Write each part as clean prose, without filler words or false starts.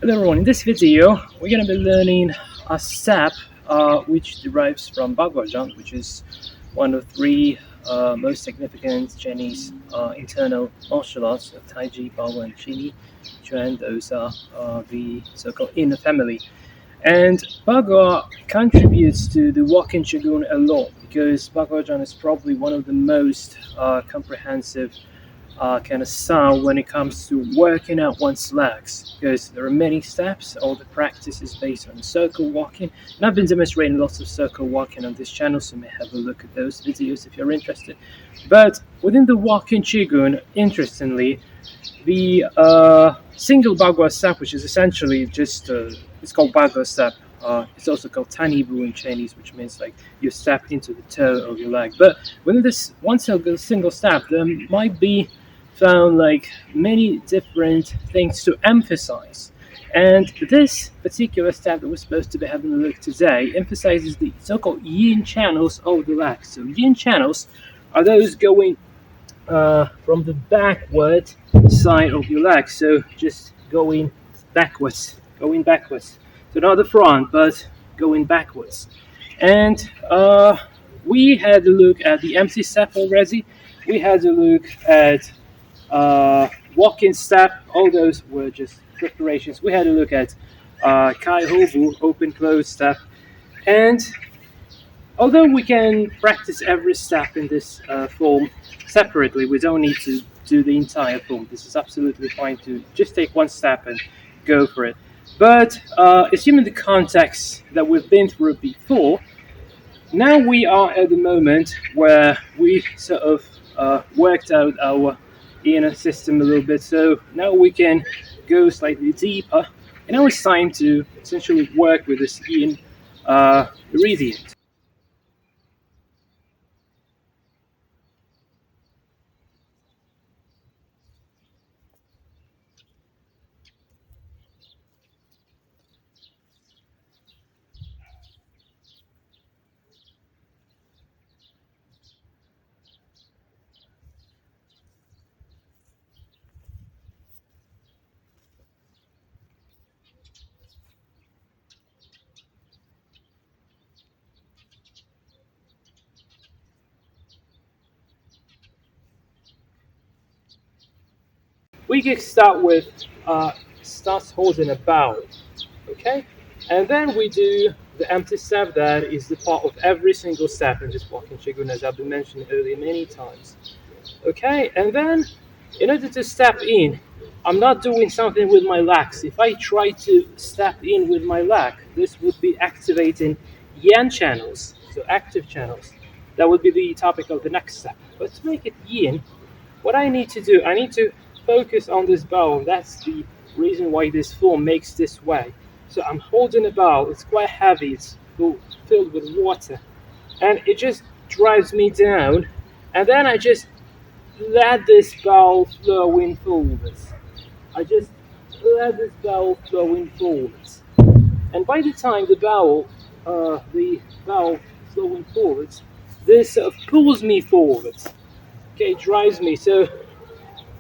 Hello everyone, in this video we're going to be learning a step which derives from Bagua, which is one of three most significant Chinese internal martial arts of Taiji, Bagua and Qili. And those are the so-called inner family. And Bagua contributes to the walking Qigong a lot because Bagua is probably one of the most comprehensive kind of sound when it comes to working out one's legs, because there are many steps. All the practice is based on circle walking, and I've been demonstrating lots of circle walking on this channel, so you may have a look at those videos if you're interested. But within the walking Qigong, interestingly, the single Bagua step, which is essentially just it's called Bagua step. It's also called Tani Bu in Chinese, which means like you step into the toe of your leg. But within this one single step, there might be found like many different things to emphasize. And this particular step that we're supposed to be having a look today emphasizes the so-called yin channels of the leg. So yin channels are those going from the backward side of your leg. So just going backwards, going backwards. So not the front, but going backwards. And we had a look at the empty step already. We had a look at walking step. All those were just preparations. We had a look at Kai Hobu, open close step. And although we can practice every step in this form separately, we don't need to do the entire form. This is absolutely fine to just take one step and go for it. But assuming the context that we've been through before, now we are at the moment where we sort of worked out our inner system a little bit. So now we can go slightly deeper. And now it's time to essentially work with this yin meridian. We can start with start holding a bow, okay? And then we do the empty step. That is the part of every single step in this walking Qigong, as I've been mentioning earlier many times. Okay, and then in order to step in, I'm not doing something with my legs. If I try to step in with my leg, this would be activating yin channels, so active channels. That would be the topic of the next step. But to make it yin, what I need to do, I need to focus on this bowl. That's the reason why this form makes this way. So I'm holding a bowl. It's quite heavy. It's filled with water, and it just drives me down. And then I just let this bowl flow in forwards. I just let this bowl flow in forwards. And by the time the bowl flowing forwards, this sort of pulls me forwards. Okay, it drives me. So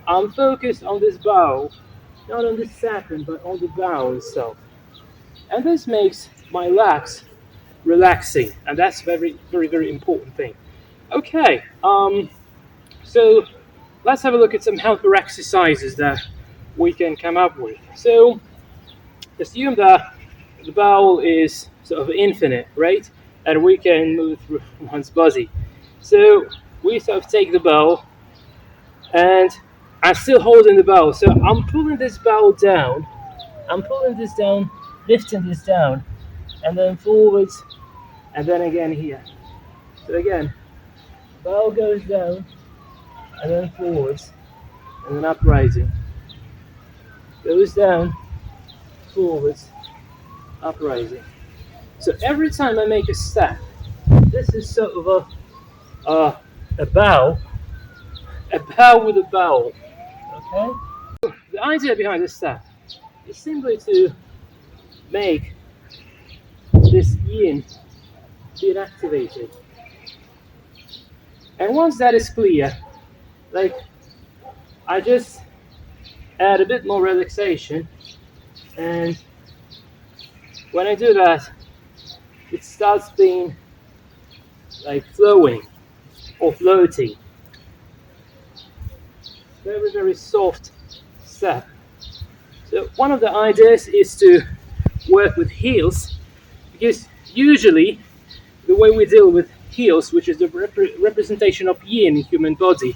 I'm focused on this bow, not on the second, but on the bow itself. And this makes my legs relaxing, and that's very, very, very important thing. Okay, so let's have a look at some helper exercises that we can come up with. So assume that the bowl is sort of infinite, right? And we can move through one's body. So we sort of take the bowl, and I'm still holding the bowl. So I'm pulling this bowl down. I'm pulling this down, lifting this down, and then forwards, and then again here. So again, bowl goes down, and then forwards, and then uprising. Goes down, forwards, uprising. So every time I make a step, this is sort of a bow with a bowl. Okay. The idea behind this step is simply to make this yin being activated. And once that is clear, like I just add a bit more relaxation, And when I do that, it starts being like flowing or floating. Very, very soft step. So one of the ideas is to work with heels, because usually the way we deal with heels, which is the representation of yin in human body,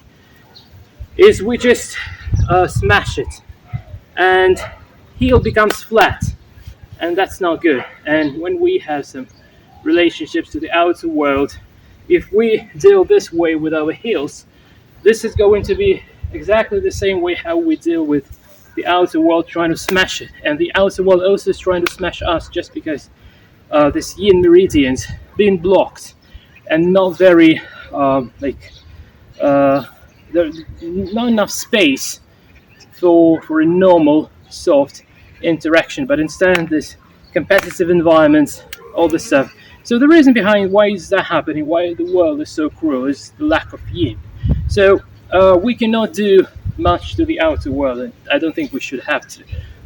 is we just smash it, and heel becomes flat, and that's not good. And when we have some relationships to the outer world, if we deal this way with our heels, this is going to be exactly the same way how we deal with the outer world, trying to smash it, and the outer world also is trying to smash us, just because this yin meridians being blocked and not very there's not enough space for a normal soft interaction, but instead this competitive environment, all this stuff. So the reason behind why is that happening, why the world is so cruel, is the lack of yin. So we cannot do much to the outer world, and I don't think we should have to.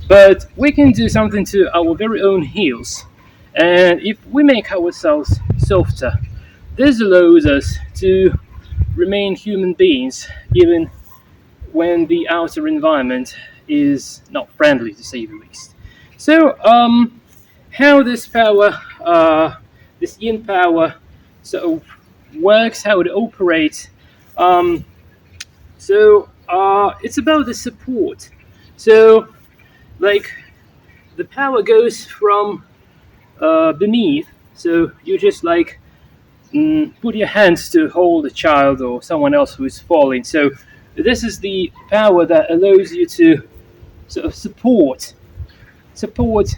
But we can do something to our very own heels. And if we make ourselves softer, this allows us to remain human beings, even when the outer environment is not friendly, to say the least. So, how this power, this yin power, so works, how it operates. It's about the support. So, like, the power goes from beneath. So you just like put your hands to hold a child or someone else who is falling. So this is the power that allows you to sort of support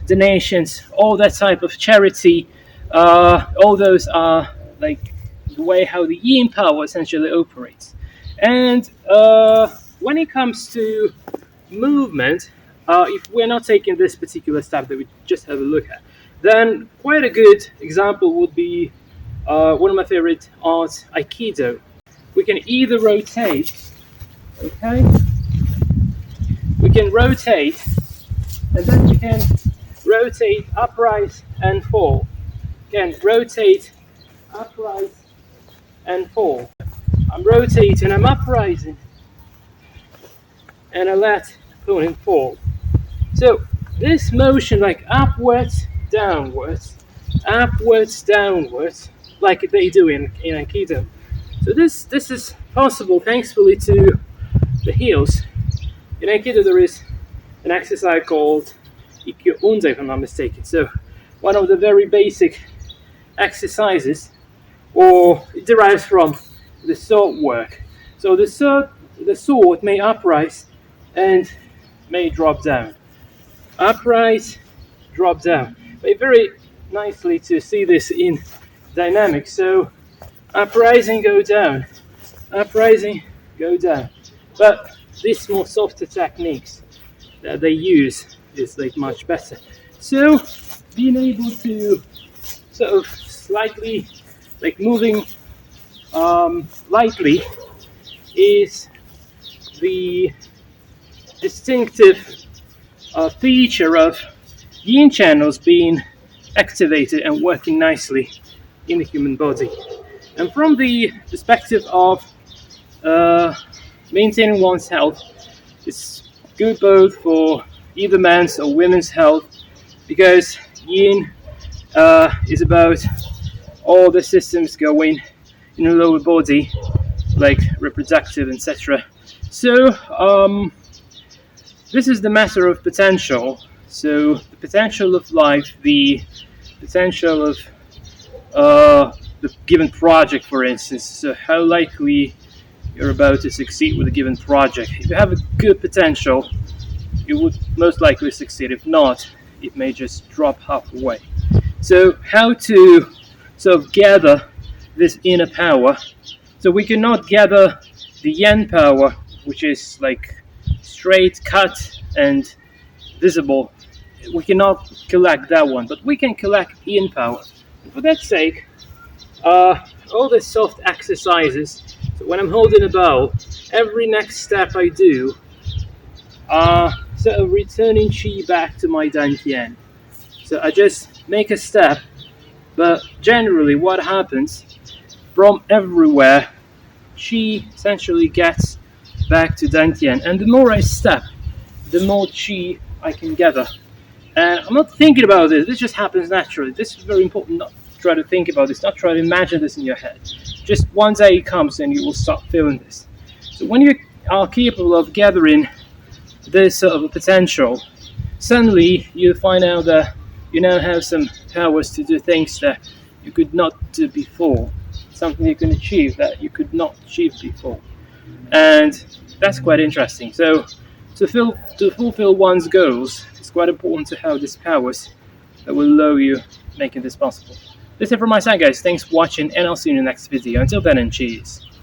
donations, all that type of charity. All those are like the way how the yin power essentially operates. And when it comes to movement, if we're not taking this particular step that we just have a look at, then quite a good example would be one of my favorite arts, Aikido. We can either rotate, okay? We can rotate, and then we can rotate upright and fall. Again, rotate, upright, and fall. I'm rotating, I'm uprising, and I let opponent fall. So this motion, like upwards, downwards, like they do in Aikido. So this is possible thankfully to the heels. In Aikido there is an exercise called Qigong, if I'm not mistaken. So one of the very basic exercises, or it derives from the sword work. So the sword may uprise and may drop down. Upright, drop down. But very nicely to see this in dynamics. So uprising, go down, uprising, go down. But these more softer techniques that they use is like much better. So being able to sort of slightly like moving lightly is the distinctive feature of yin channels being activated and working nicely in the human body. And from the perspective of maintaining one's health, it's good both for either men's or women's health, because yin is about all the systems going in the lower body, like reproductive, etc. So this is the matter of potential. So the potential of life, the potential of the given project, for instance. So how likely you're about to succeed with a given project. If you have a good potential, you would most likely succeed. If not, it may just drop halfway. So how to sort of gather this inner power? So we cannot gather the yen power, which is like straight cut and visible. We cannot collect that one, but we can collect yin power. And for that sake, all the soft exercises. So when I'm holding a bow, every next step I do, sort of returning chi back to my dantian. So I just make a step, but generally what happens from everywhere, chi essentially gets back to dantian, and the more I step, the more chi I can gather. And I'm not thinking about this. This just happens naturally. This is very important. Not to try to think about this. Not try to imagine this in your head. Just one day it comes and you will start feeling this. So when you are capable of gathering this sort of a potential, suddenly you find out that you now have some powers to do things that you could not do before. Something you can achieve that you could not achieve before. And that's quite interesting. So to fulfill one's goals, it's quite important to have these powers that will allow you making this possible. That's it from my side, guys. Thanks for watching, and I'll see you in the next video. Until then, and cheers.